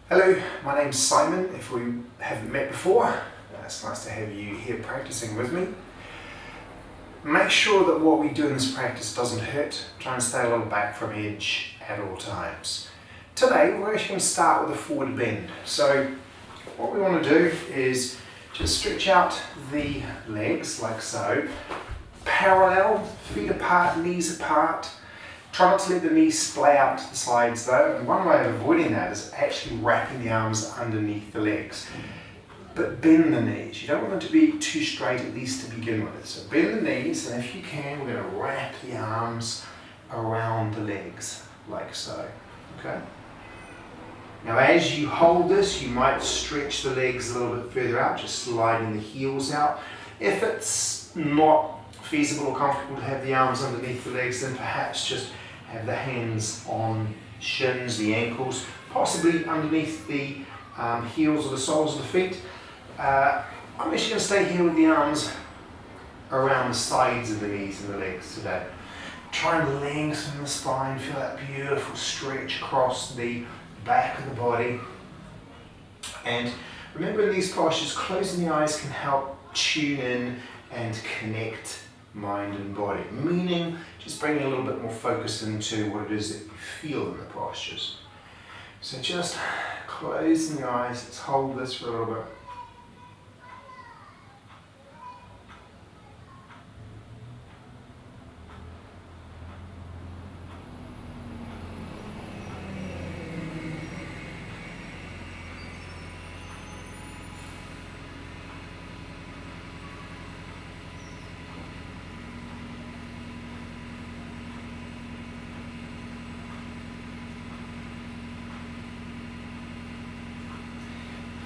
Hello, my name's Simon. If we haven't met before, it's nice to have you here practicing with me. Make sure that what we do in this practice doesn't hurt. Try and stay a little back from edge at all times. Today we're actually going to start with a forward bend. So what we want to do is just stretch out the legs like so, parallel, feet apart, knees apart. Try not to let the knees splay out to the sides though, and one way of avoiding that is actually wrapping the arms underneath the legs. But bend the knees. You don't want them to be too straight, at least to begin with. So bend the knees, and if you can, we're going to wrap the arms around the legs, like so. Okay? Now as you hold this, you might stretch the legs a little bit further out, just sliding the heels out. If it's not feasible or comfortable to have the arms underneath the legs, then perhaps just have the hands on shins, the ankles, possibly underneath the heels or the soles of the feet. I'm actually going to stay here with the arms around the sides of the knees and the legs today. Try and lengthen the spine, feel that beautiful stretch across the back of the body. And remember, in these postures, closing the eyes can help tune in and connect mind and body, meaning just bringing a little bit more focus into what it is that you feel in the postures. So just closing the eyes, let's hold this for a little bit.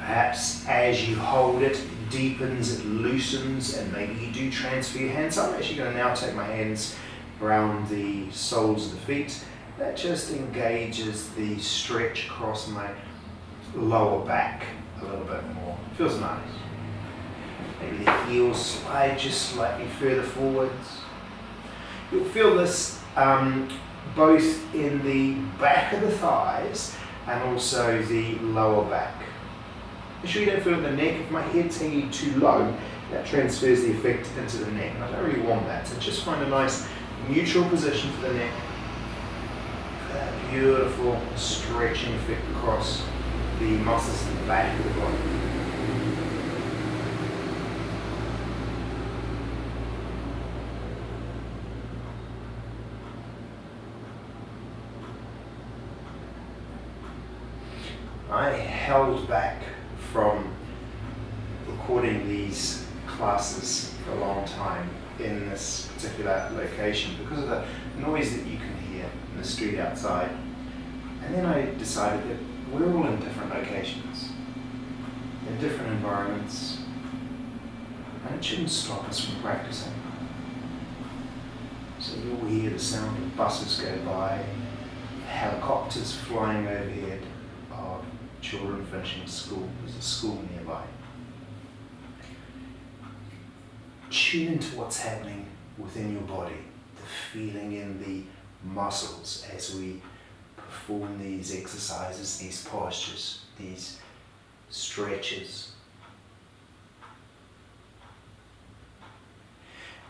Perhaps as you hold it, it deepens, it loosens, and maybe you do transfer your hands. I'm actually going to now take my hands around the soles of the feet. That just engages the stretch across my lower back a little bit more. Feels nice. Maybe the heels slide just slightly further forwards. You'll feel this both in the back of the thighs and also the lower back. Make sure you don't feel it in the neck. If my head's hanging too low, that transfers the effect into the neck. And I don't really want that. So just find a nice neutral position for the neck. That beautiful stretching effect across the muscles in the back of the body. I held back from recording these classes for a long time in this particular location because of the noise that you can hear in the street outside. And then I decided that we're all in different locations, in different environments, and it shouldn't stop us from practicing. So you'll hear the sound of buses go by, helicopters flying overhead, of children finishing school. There's a school nearby. Tune into what's happening within your body, the feeling in the muscles as we perform these exercises, these postures, these stretches.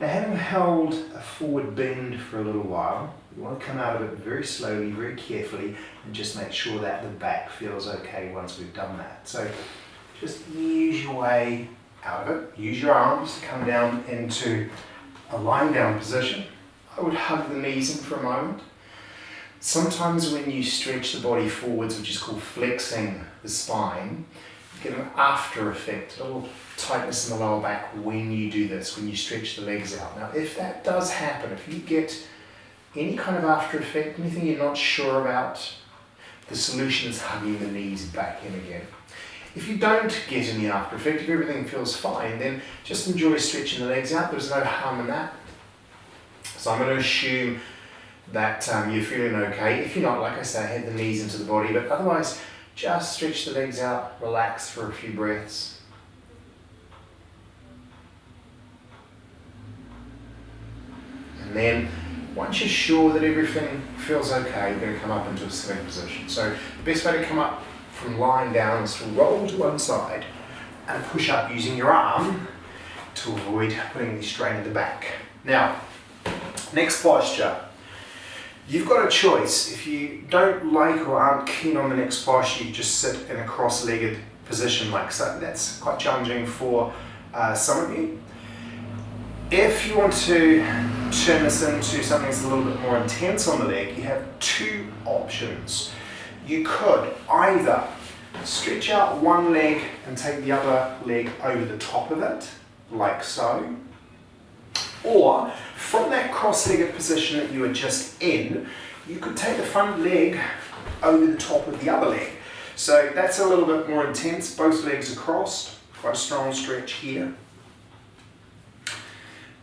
Now, having held a forward bend for a little while, you want to come out of it very slowly, very carefully, and just make sure that the back feels okay once we've done that. So just ease your way out of it. Use your arms to come down into a lying down position. I would hug the knees in for a moment. Sometimes when you stretch the body forwards, which is called flexing the spine, you get an after effect, a little tightness in the lower back when you do this, when you stretch the legs out. Now, if that does happen, if you get any kind of after effect, anything you're not sure about, the solution is hugging the knees back in again. If you don't get any after effect, if everything feels fine, then just enjoy stretching the legs out. There's no harm in that. So I'm going to assume that you're feeling okay. If you're not, like I say, head the knees into the body, but otherwise just stretch the legs out, relax for a few breaths. And then once you're sure that everything feels okay, you're going to come up into a sitting position. So the best way to come up from lying down is to roll to one side and push up using your arm to avoid putting any strain in the back. Now, next posture. You've got a choice. If you don't like or aren't keen on the next posture, you just sit in a cross-legged position like so. That's quite challenging for some of you. If you want to turn this into something that's a little bit more intense on the leg, you have two options. You could either stretch out one leg and take the other leg over the top of it, like so. Or, from that cross-legged position that you were just in, you could take the front leg over the top of the other leg. So that's a little bit more intense. Both legs are crossed. Quite a strong stretch here.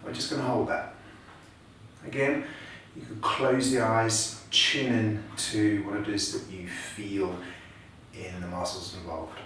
We're just going to hold that. Again, you could close the eyes, tune in to what it is that you feel in the muscles involved.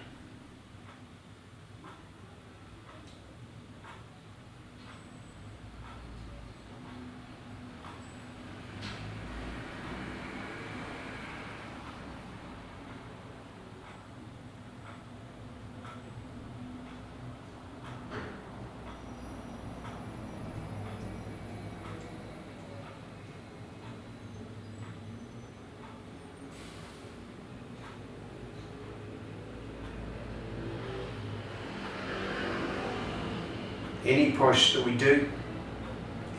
Any push that we do,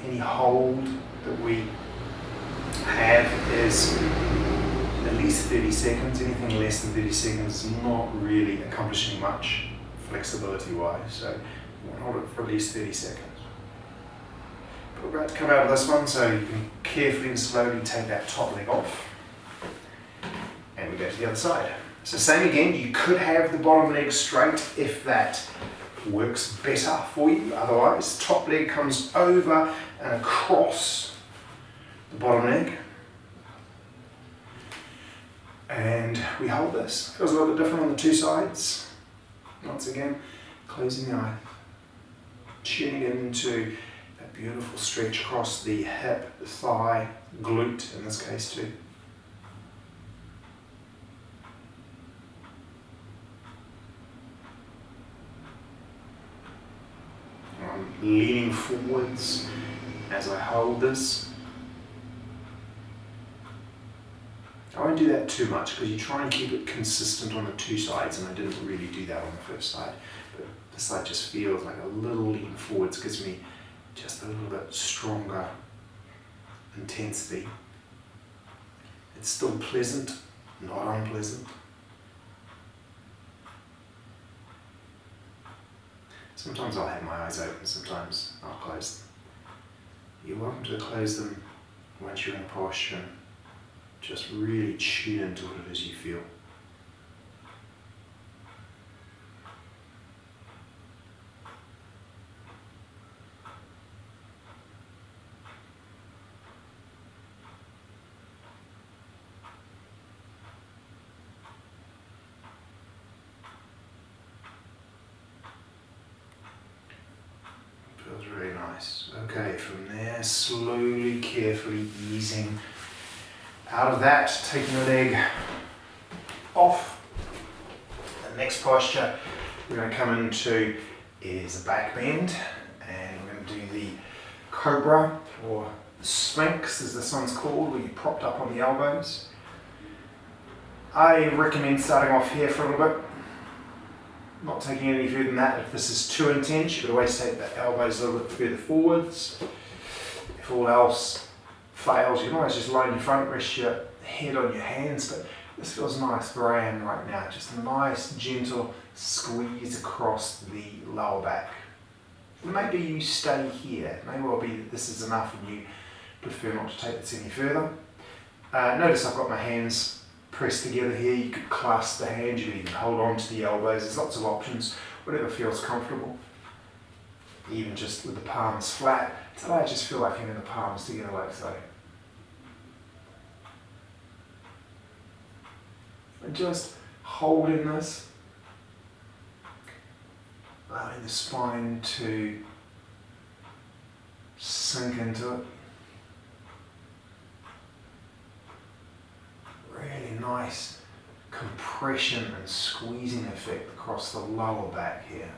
any hold that we have is at least 30 seconds. Anything less than 30 seconds is not really accomplishing much flexibility wise, so you want to hold it for at least 30 seconds. But we're about to come out of this one, so you can carefully and slowly take that top leg off, and we go to the other side. So same again, you could have the bottom leg straight if that works better for you. Otherwise, top leg comes over and across the bottom leg, and we hold this. Feels a little bit different on the two sides. Once again, closing the eye, tuning into that beautiful stretch across the hip, the thigh, glute in this case too. I'm leaning forwards as I hold this. I won't do that too much because you try and keep it consistent on the two sides, and I didn't really do that on the first side. But this side just feels like a little lean forwards, gives me just a little bit stronger intensity. It's still pleasant, not unpleasant. Sometimes I'll have my eyes open, sometimes I'll close them. You're welcome to close them once you're in posture. Just really tune into what it is you feel. Feels really nice. Okay, from there, slowly, carefully easing out of that, taking the leg off. The next posture we're going to come into is a back bend, and we're going to do the cobra or sphinx as this one's called, where you're propped up on the elbows. I recommend starting off here for a little bit, not taking any further than that. If this is too intense, you could always take the elbows a little bit further forwards. If all else fails, you can always just lie in your front, rest your head on your hands, but this feels nice where I am right now. Just a nice, gentle squeeze across the lower back. Maybe you stay here. It may well be that this is enough and you prefer not to take this any further. Notice I've got my hands pressed together here. You could clasp the hands, you could even hold on to the elbows. There's lots of options, whatever feels comfortable. Even just with the palms flat. Today I just feel like I'm in the palms together like so. And just holding this, allowing the spine to sink into it. Really nice, compression and squeezing effect across the lower back here.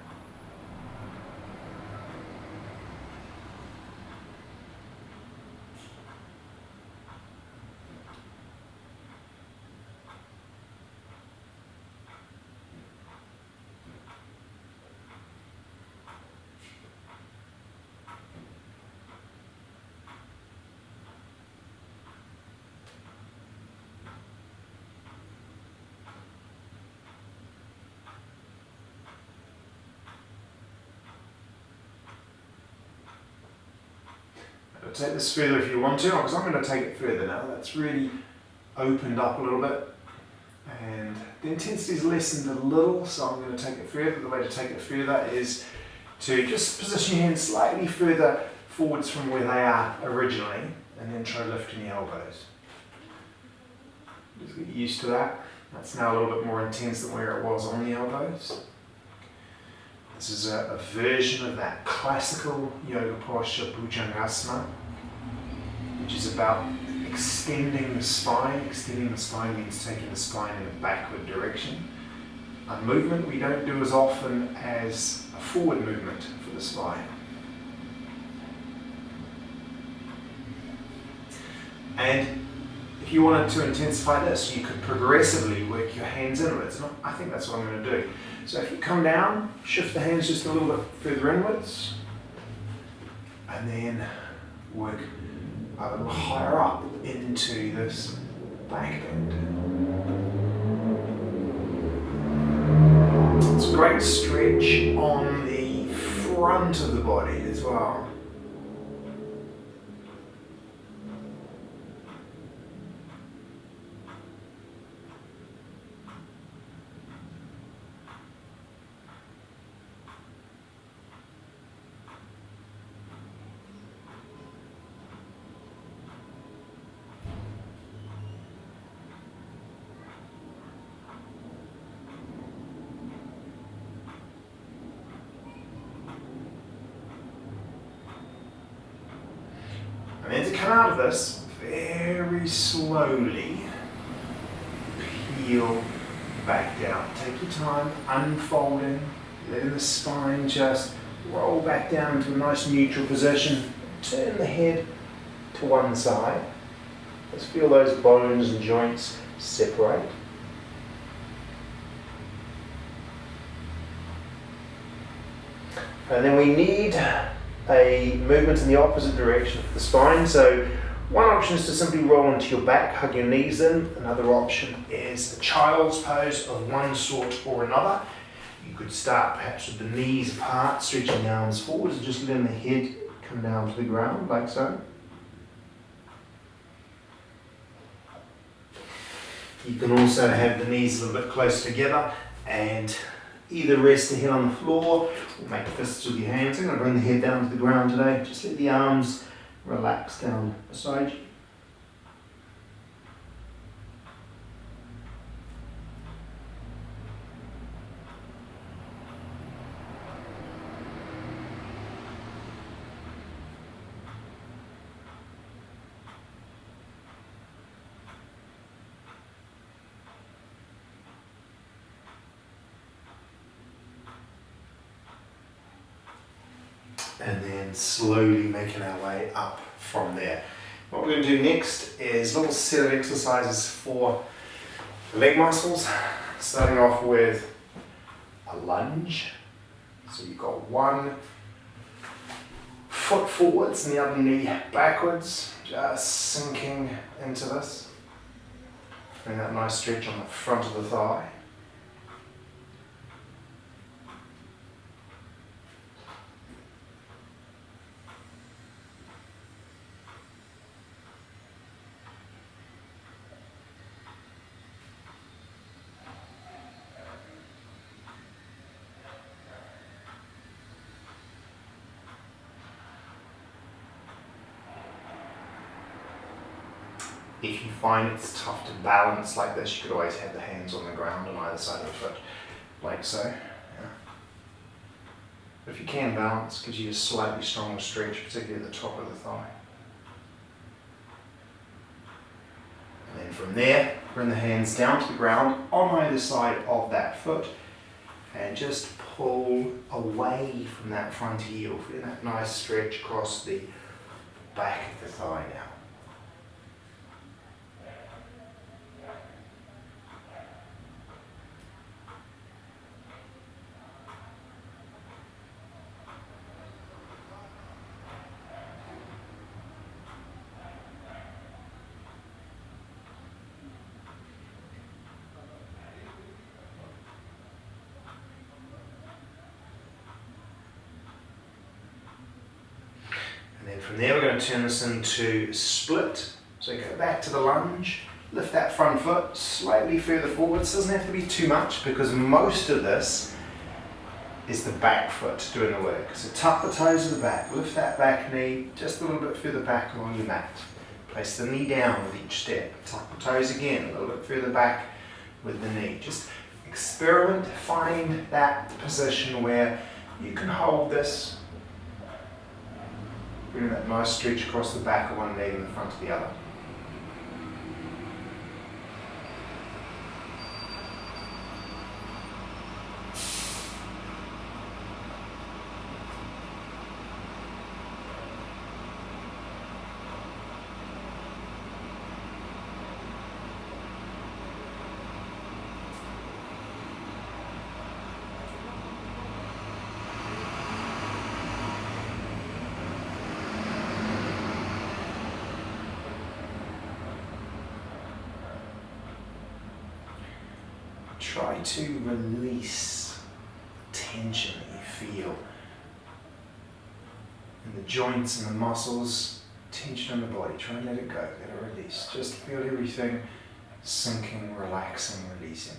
Take this further if you want to, because I'm going to take it further now. That's really opened up a little bit and the intensity is lessened a little, so I'm going to take it further. The way to take it further is to just position your hands slightly further forwards from where they are originally and then try lifting your elbows. Just get used to that. That's now a little bit more intense than where it was on the elbows. This is a version of that classical yoga posture, Bhujangasana, which is about extending the spine. Extending the spine means taking the spine in a backward direction. A movement we don't do as often as a forward movement for the spine. And if you wanted to intensify this, you could progressively work your hands inwards. And I think that's what I'm going to do. So if you come down, shift the hands just a little bit further inwards, and then work a little higher up into this back bend. It's a great stretch on the front of the body as well. And then to come out of this, very slowly peel back down. Take your time, unfolding, letting the spine just roll back down into a nice neutral position. Turn the head to one side. Let's feel those bones and joints separate. And then we need a movement in the opposite direction for the spine. So one option is to simply roll onto your back, hug your knees in. Another option is a child's pose of one sort or another. You could start perhaps with the knees apart, stretching the arms forwards, and just letting the head come down to the ground, like so. You can also have the knees a little bit closer together and either rest the head on the floor or make fists with your hands. I'm going to bring the head down to the ground today. Just let the arms relax down beside you. And then slowly making our way up from there. What we're going to do next is a little set of exercises for the leg muscles, starting off with a lunge. So you've got one foot forwards and the other knee backwards, just sinking into this. Bring that nice stretch on the front of the thigh. If you find it's tough to balance like this, you could always have the hands on the ground on either side of the foot, like so. Yeah. But if you can balance, it gives you a slightly stronger stretch, particularly at the top of the thigh. And then then from there, bring the hands down to the ground on either side of that foot and just pull away from that front heel, feeling that nice stretch across the back of the thigh now. And then from there we're going to turn this into a split. So go back to the lunge, lift that front foot slightly further forwards. Doesn't have to be too much because most of this is the back foot doing the work. So tuck the toes to the back, lift that back knee just a little bit further back along your mat. Place the knee down with each step. Tuck the toes again, a little bit further back with the knee. Just experiment, find that position where you can hold this. Bring that nice stretch across the back of one leg and the front of the other. Try to release tension that you feel in the joints and the muscles, tension in the body. Try and let it go, let it release. Just feel everything sinking, relaxing, releasing.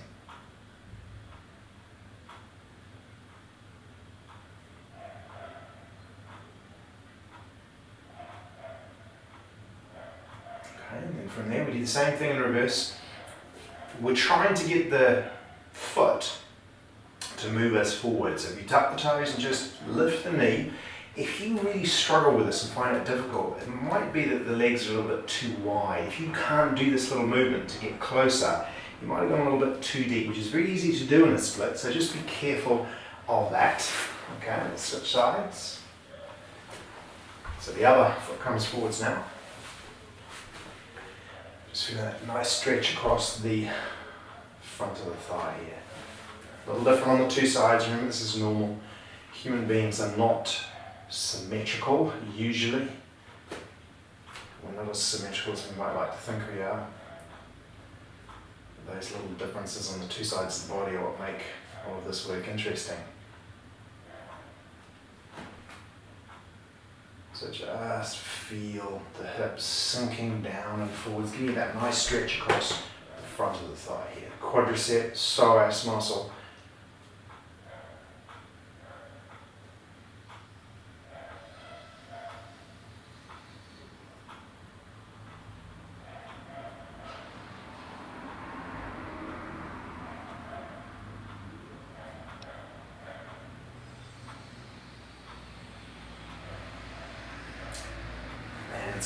Okay, and then from there we do the same thing in reverse. We're trying to get the foot to move us forward. So if you tuck the toes and just lift the knee, if you really struggle with this and find it difficult, it might be that the legs are a little bit too wide. If you can't do this little movement to get closer, you might have gone a little bit too deep, which is very easy to do in a split, so just be careful of that. Okay, let's switch sides. So the other foot comes forwards now. Just feel that nice stretch across the front of the thigh here. A little different on the two sides. Remember, this is normal. Human beings are not symmetrical, usually. We're not as symmetrical as we might like to think we are. Those little differences on the two sides of the body are what make all of this work interesting. So just feel the hips sinking down and forwards. Give me that nice stretch across the front of the thigh here. Quadricep, psoas muscle.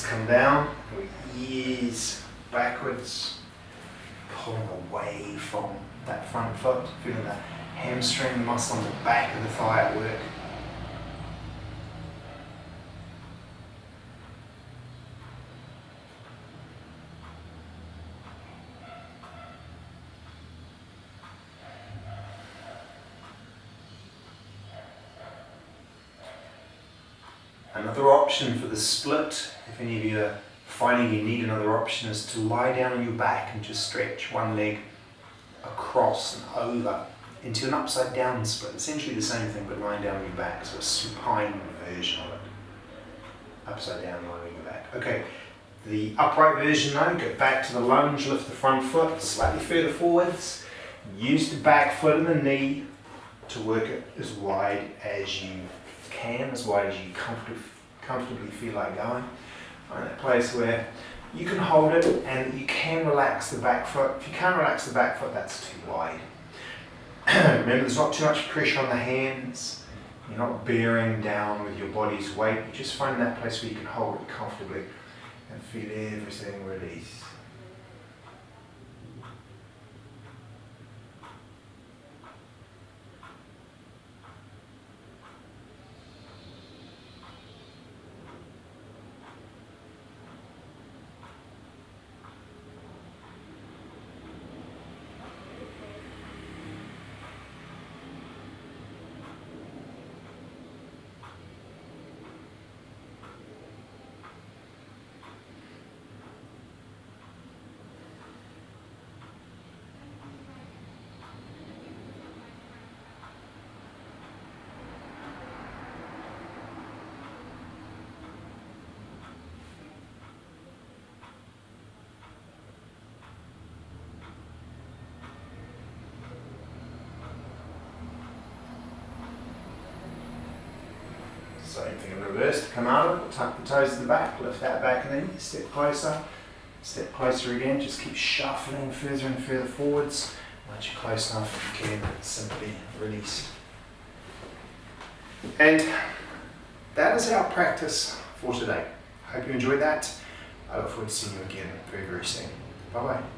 Come down, we ease backwards, pulling away from that front foot, feeling that hamstring muscle on the back of the thigh at work. Another option for the split, if any of you are finding you need another option, is to lie down on your back and just stretch one leg across and over into an upside down split. Essentially the same thing, but lying down on your back, so a supine version of it. Upside down, lying on your back. Okay, the upright version now, go back to the lunge, lift the front foot slightly further forwards, use the back foot and the knee to work it as wide as you can, as wide as you comfortably feel like going. Find that place where you can hold it and you can relax the back foot. If you can't relax the back foot, that's too wide. Remember, there's not too much pressure on the hands. You're not bearing down with your body's weight. You just find that place where you can hold it comfortably and feel everything release. Same thing in reverse. To come out of it, tuck the toes to the back, lift that back knee, step closer again, just keep shuffling further and further forwards. Once you're close enough, you can simply release. And that is our practice for today. Hope you enjoyed that. I look forward to seeing you again very, very soon. Bye bye.